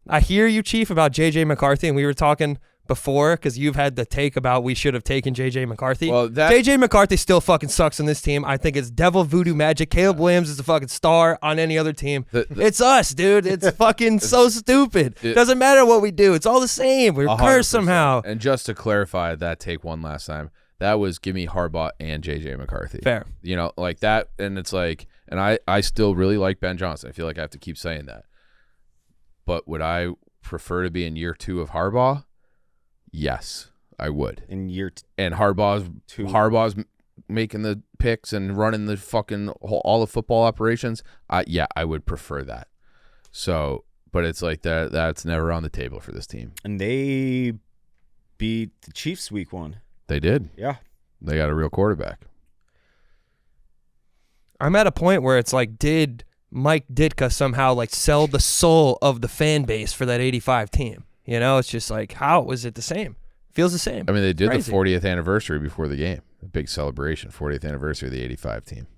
I hear you, Chief, about J.J. McCarthy, and we were talking before because you've had the take about we should have taken J.J. McCarthy. Well, J.J. McCarthy still fucking sucks on this team. I think it's devil voodoo magic. Caleb Williams is the fucking star on any other team. It's us, dude. It's fucking so stupid. Doesn't matter what we do. It's all the same. We're 100%. Cursed somehow. And just to clarify that take one last time, that was give me Harbaugh and J.J. McCarthy. Fair. Like that. And it's like, and I still really like Ben Johnson. I feel like I have to keep saying that. But would I prefer to be in year 2 of Harbaugh? Yes, I would. In year and Harbaugh's making the picks and running the fucking all the football operations. Yeah, I would prefer that. So, but it's like that's never on the table for this team. And they beat the Chiefs week 1. They did. Yeah. They got a real quarterback. I'm at a point where it's like, did Mike Ditka somehow like sell the soul of the fan base for that 85 team? It's just like, how was it the same? Feels the same. I mean, they did Crazy. the 40th anniversary before the game. A big celebration, 40th anniversary of the 85 team.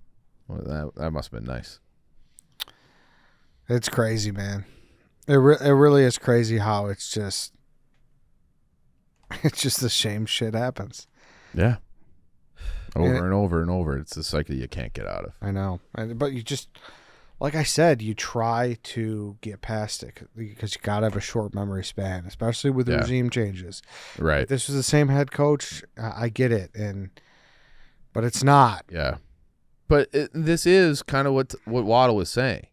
Well, that must have been nice. It's crazy, man. It really is crazy how it's just the same shit happens. Yeah. Over and over and over. It's a cycle you can't get out of. I know. But you just, like I said, you try to get past it because you got to have a short memory span, especially with the regime changes. Right. If this was the same head coach, I get it. But it's not. Yeah. But this is kind of what Waddle was saying,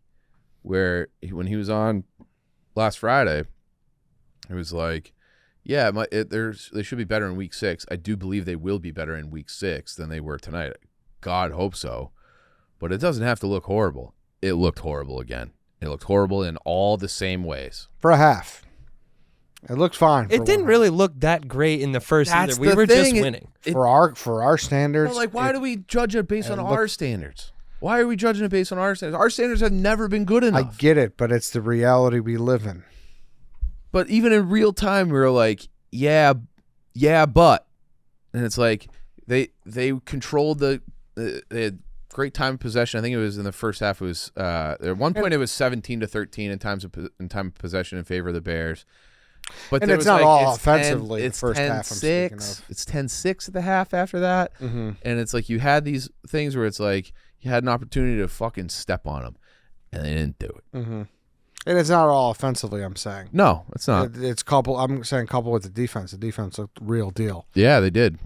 where when he was on last Friday, it was like, yeah, they should be better in week 6. I do believe they will be better in week 6 than they were tonight. God hope so. But it doesn't have to look horrible. It looked horrible again. It looked horrible in all the same ways. For a half. It looked fine. It didn't really look that great in the first That's either. We the were thing. just winning. for our standards. Well, like, why do we judge it based on it our standards? Why are we judging it based on our standards? Our standards have never been good I enough. get it, but it's the reality we live in. But even in real time, we were like, yeah, but, and it's like they controlled they had great time of possession. I think it was in the first half. It was at one point it was 17-13 in time of possession in favor of the Bears. But And there it's was not like, all it's offensively. 10, The it's first half, I'm speaking 10-6. of. It's 10-6 at the half after that, Mm-hmm. and it's like you had these things where it's like you had an opportunity to fucking step on them, and they didn't do it. Mm-hmm. And it's not all offensively. I'm saying No, it's not. it's couple. I'm saying couple with the defense. The defense looked real deal. Yeah, they did.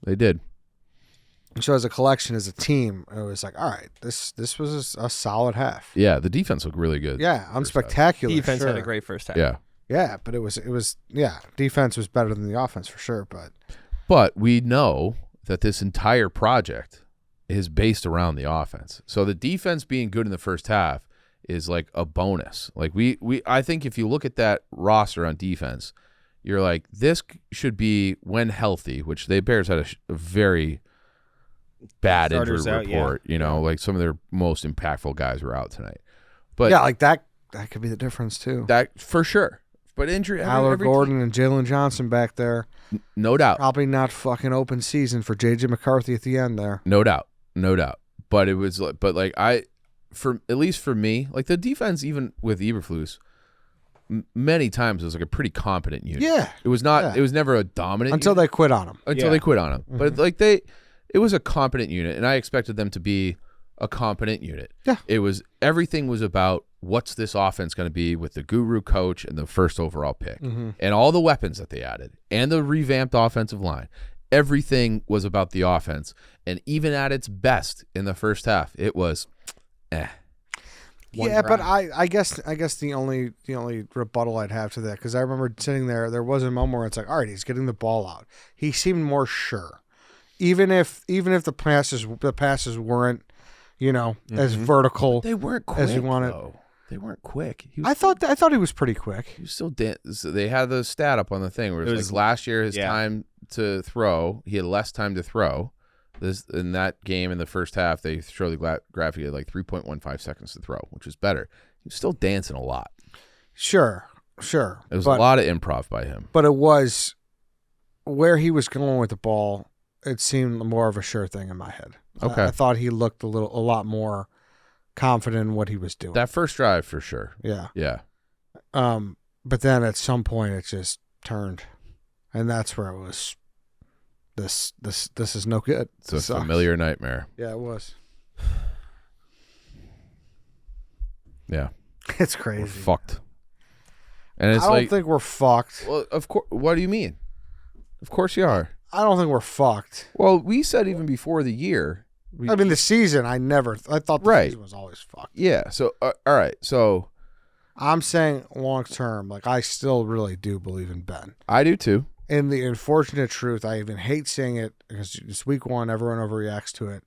They did. So as a collection, as a team, it was like, all right, this was a solid half. Yeah, the defense looked really good. Yeah, unspectacular. Defense sure. had a great first half. Yeah. Yeah, but it was defense was better than the offense for sure. But we know that this entire project is based around the offense. So the defense being good in the first half is like a bonus. Like I think if you look at that roster on defense, you're like, this should be, when healthy, which the Bears had a very bad injury Starters out, report. yeah. You know, like some of their most impactful guys were out tonight. But yeah, like that could be the difference too. that for sure. But injury, Tyler every Gordon and Jalen Johnson back there. no doubt. Probably not fucking open season for JJ McCarthy at the end there. No doubt. But it was, like at least for me, like the defense, even with Eberflus, many times was like a pretty competent unit. Yeah. It was not. Yeah. It was never a dominant Until unit, they quit on him. until they quit on him. But like it was a competent unit, and I expected them to be a competent unit. Yeah. Everything was about what's this offense going to be with the guru coach and the first overall pick, and all the weapons that they added, and the revamped offensive line. Everything was about the offense, and even at its best in the first half, it was, Yeah, but I guess the only rebuttal I'd have to that, because I remember sitting there was a moment where it's like, all right, he's getting the ball out. He seemed more sure, even if the passes weren't, as vertical. they weren't quick. As you wanted. Though. They weren't quick. I thought he was pretty quick. He was still so they had the stat up on the thing where it was like last year his time to throw, he had less time to throw. This in that game in the first half, they show the graphic, he had like 3.15 seconds to throw, which was better. He was still dancing a lot. Sure. It was a lot of improv by him. But it was where he was going with the ball. It seemed more of a sure thing in my head. Okay. I thought he looked a lot more confident in what he was doing. That first drive for sure. Yeah. Yeah. But then at some point it just turned, and that's where it was. This is no good. It's a This sucks. familiar nightmare. Yeah, it was. Yeah. It's We're crazy. fucked. And it's I don't like, think we're fucked. well, of course. What do you mean? Of course you are. I don't think we're fucked. Well, we said even before the year. I mean, the season, I thought the Right. season was always fucked. Yeah. So, all right. So I'm saying long term, like I still really do believe in Ben. I do too. And the unfortunate truth, I even hate saying it because it's week one, everyone overreacts to it.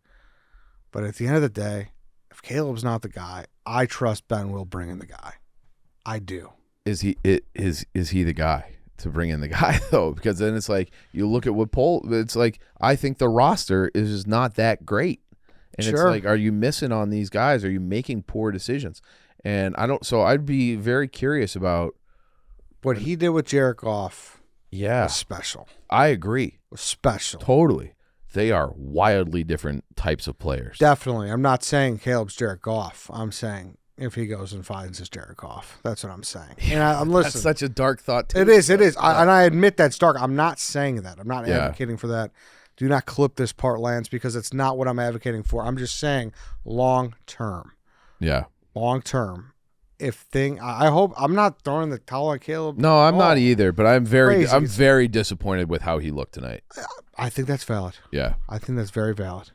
But at the end of the day, if Caleb's not the guy, I trust Ben will bring in the guy. I do. Is he the guy to bring in the guy though? Because then it's like you look at what it's like. I think the roster is just not that great, and it's Sure. like, are you missing on these guys? Are you making poor decisions? And I don't. So I'd be very curious about What he did with Jared Goff Yeah, was special. I agree. Was special. Totally. They are wildly different types of players. Definitely. I'm not saying Caleb's Jared Goff. I'm saying if he goes and finds his Jared Goff. That's what I'm saying. And I'm listening. That's such a dark thought too. It is. And I admit that's dark. I'm not saying that. I'm not Yeah. advocating for that. Do not clip this part, Lance, because it's not what I'm advocating for. I'm just saying long term. Yeah. Long term. I hope I'm not throwing the towel at Caleb. No, I'm not either. But I'm Crazy. very disappointed with how he looked tonight. I think that's valid. Yeah. I think that's very valid.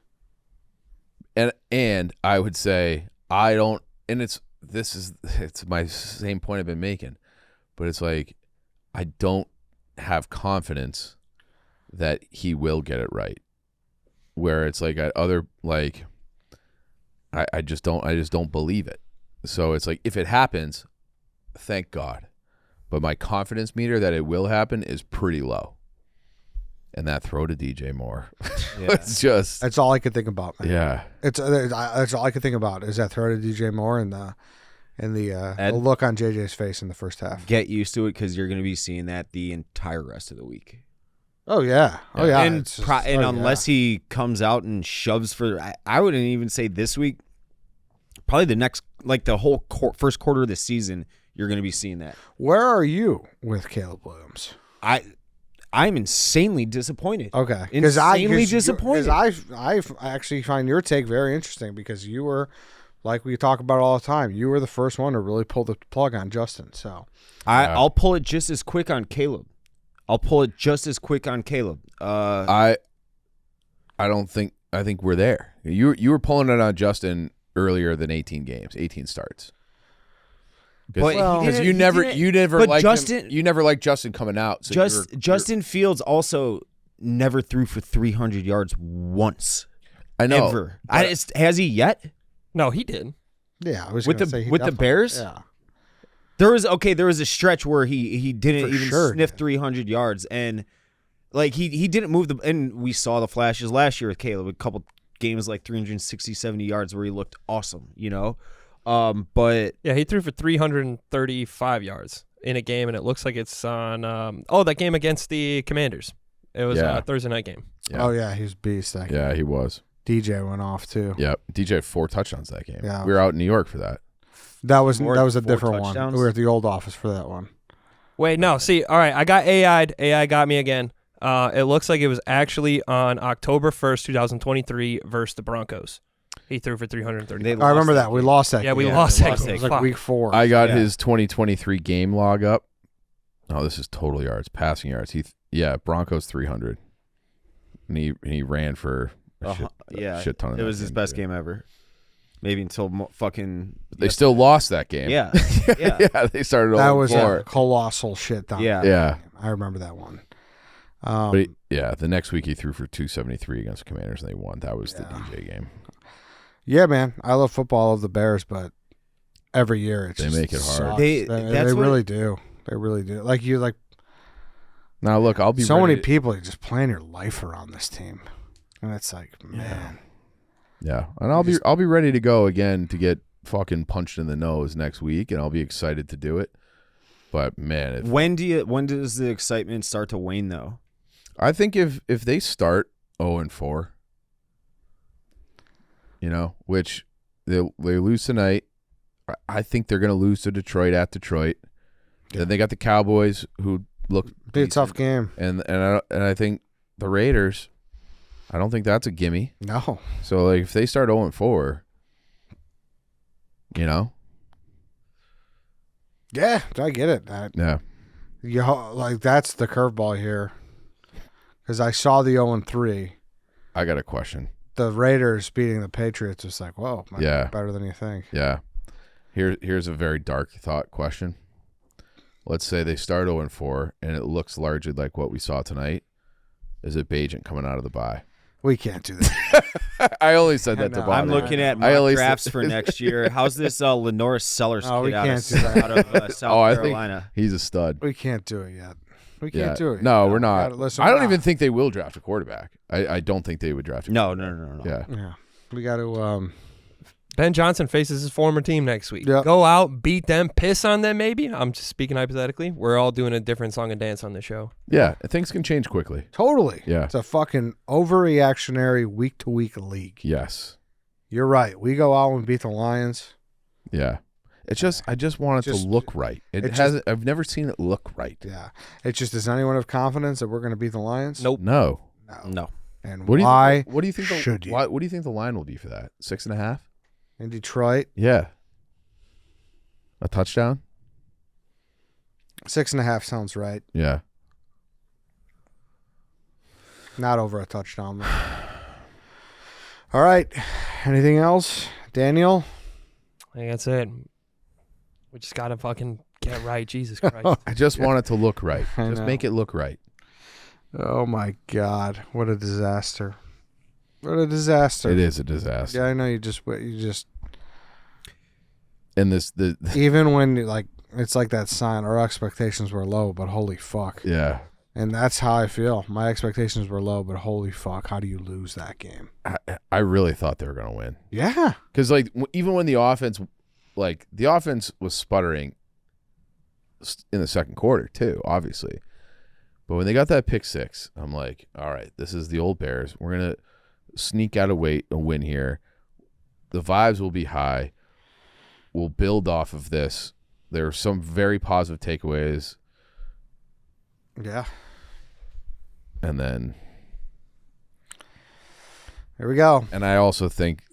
And I would say I don't. And it's my same point I've been making, but it's like I don't have confidence that he will get it right. Where it's like I just don't believe it. So it's like if it happens, thank God. but my confidence meter that it will happen is pretty low. And that throw to DJ Moore, it's just That's all I could think about, man. yeah. That's all I could think about is that throw to DJ Moore and the look on JJ's face in the first half. Get used to it because you're going to be seeing that the entire rest of the week. Oh yeah, oh yeah. And unless he comes out and shoves for, I wouldn't even say this week. Probably the next, like the whole first quarter of the season, you're going to be seeing that. Where are you with Caleb Williams? I'm insanely disappointed. Okay, insanely disappointed. I actually find your take very interesting because you were, like we talk about all the time, you were the first one to really pull the plug on Justin. So I'll pull it just as quick on Caleb. I don't think I think we're there. You were pulling it on Justin earlier than 18 games, 18 starts. Because you never liked Justin. You never liked Justin coming out. So Justin Fields also never threw for 300 yards once. I know. Ever. Has he yet? No, he did. yeah, I was With the Bears. Yeah, There was a stretch where he didn't sniff 300 yards, and like he didn't move and we saw the flashes last year with Caleb, a couple games like 360, 70 yards where he looked awesome, but Yeah, he threw for 335 yards in a game, and it looks like it's on that game against the Commanders. It was a Thursday night game. Yeah. Oh yeah, he's a beast. That Yeah, he was. DJ went off too. Yep. DJ had 4 touchdowns that game. Yeah. We were out in New York for that. That was a 4 different one. touchdowns? We were at the old office for that one. Wait, no. See, all right, I got AI'd. AI got me again. It looks like it was actually on October 1st, 2023 versus the Broncos. He threw for 330. I remember that. We lost that. Yeah, game. we lost that It game. was like Fuck. week 4. I got his 2023 game log up. Oh, this is total yards, passing yards. Broncos 300, and he ran for a shit ton of. It was his best game. game ever. Maybe until fucking. They still lost that game. Yeah. Yeah. They started. That was a 0-4. colossal shit down. Yeah. Yeah. I remember that one. But the next week he threw for 273 against the Commanders, and they won. That was the DJ game. Yeah, man. I love football. I love the Bears, but every year They make it hard. sucks. They- They that's what- really do. They really do. Like Now look, I'll be so ready many people are just playing your life around this team, and it's like, man. Yeah, and I'll be ready to go again to get fucking punched in the nose next week, and I'll be excited to do it. But man, When does the excitement start to wane though? I think if they start 0-4, which they lose tonight, I think they're going to lose to Detroit at Detroit. Yeah. Then they got the Cowboys who look Be a tough game. and I think the Raiders. I don't think that's a gimme. No. So like if they start 0-4, Yeah, I get it. yeah. Like that's the curveball here, because I saw the 0-3. I got a question. The Raiders beating the Patriots was like, whoa, might be Yeah. better than you think. Yeah. Here's a very dark thought question. Let's say they start 0-4 and it looks largely like what we saw tonight. Is it Bajent coming out of the bye? We can't do that. I only said that I to know. bother I'm you. looking at I mock only drafts said- for next year. How's this Lenore Sellers No, we kid out can't of, do that. out of South I think Carolina? he's a stud. We can't do it yet. We Yeah. can't do it. No, we're not. Listen, I don't we're even not. think they will draft a quarterback. I don't think they would draft a No. Yeah. Yeah, we got to. Ben Johnson faces his former team next week. Yep. Go out, beat them, piss on them maybe. I'm just speaking hypothetically. We're all doing a different song and dance on the show. Yeah. Things can change quickly. Totally. Yeah. It's a fucking overreactionary week-to-week league. Yes. You're right. We go out and beat the Lions. Yeah. It's just I just want it Just- to look right. It it's hasn't. I've never seen it look right. Yeah. It's just, does anyone have confidence that we're going to beat the Lions? Nope. No. No. And What do you why What do you think? should you? What do you think the line will be for that? 6.5. in Detroit, Yeah. A touchdown. 6.5 sounds right. Yeah. Not over a touchdown, though. All right. Anything else? Daniel? I think that's it. We just got to fucking get right. Jesus Christ. I just want it to look right. I Just know. make it look right. Oh, my God. What a disaster. What a disaster. It is a disaster. Yeah, I know you just And the even when, like, it's like that sign. Our expectations were low, but holy fuck. Yeah. And that's how I feel. My expectations were low, but holy fuck, how do you lose that game? I really thought they were going to win. Yeah. Because, like, even when the offense was sputtering in the second quarter, too, obviously. But when they got that pick six, I'm like, all right, this is the old Bears. We're going to sneak out a win here. The vibes will be high. We'll build off of this. There are some very positive takeaways. Yeah. And then here we go. And I also think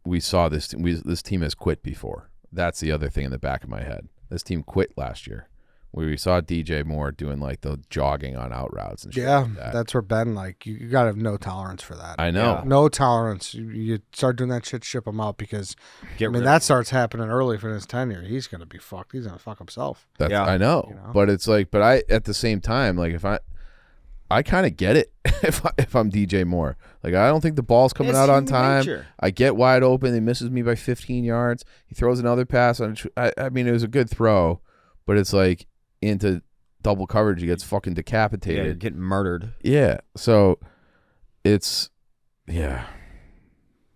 we saw this. This team has quit before. That's the other thing in the back of my head. This team quit last year. We saw DJ Moore doing like the jogging on out routes and shit. Yeah, like that. that's where Ben, like, you got to have no tolerance for that. I know. Yeah. No tolerance. You start doing that shit, ship him out because, that starts happening early for his tenure. He's going to be fucked. He's going to fuck himself. I know. You know? But it's like, I at the same time, like if I kind of get it if I'm DJ Moore. Like, I don't think the ball's coming out on time. Nature. I get wide open. He misses me by 15 yards. He throws another pass. I mean, it was a good throw, but it's like into double coverage. He gets fucking decapitated. Yeah, getting murdered. Yeah. So it's, yeah.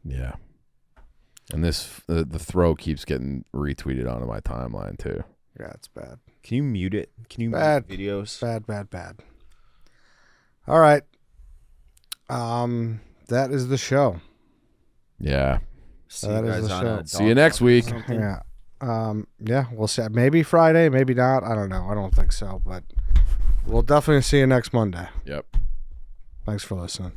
And this, the throw keeps getting retweeted onto my timeline too. Yeah, it's bad. Can you mute it? Can you Bad. mute videos? Bad. All right. That is the show. Yeah. See That you is guys the on show. a See you dog next walk or week. something. Yeah. Yeah, we'll see. Maybe Friday, maybe not. I don't know. I don't think so, but we'll definitely see you next Monday. Yep. Thanks for listening.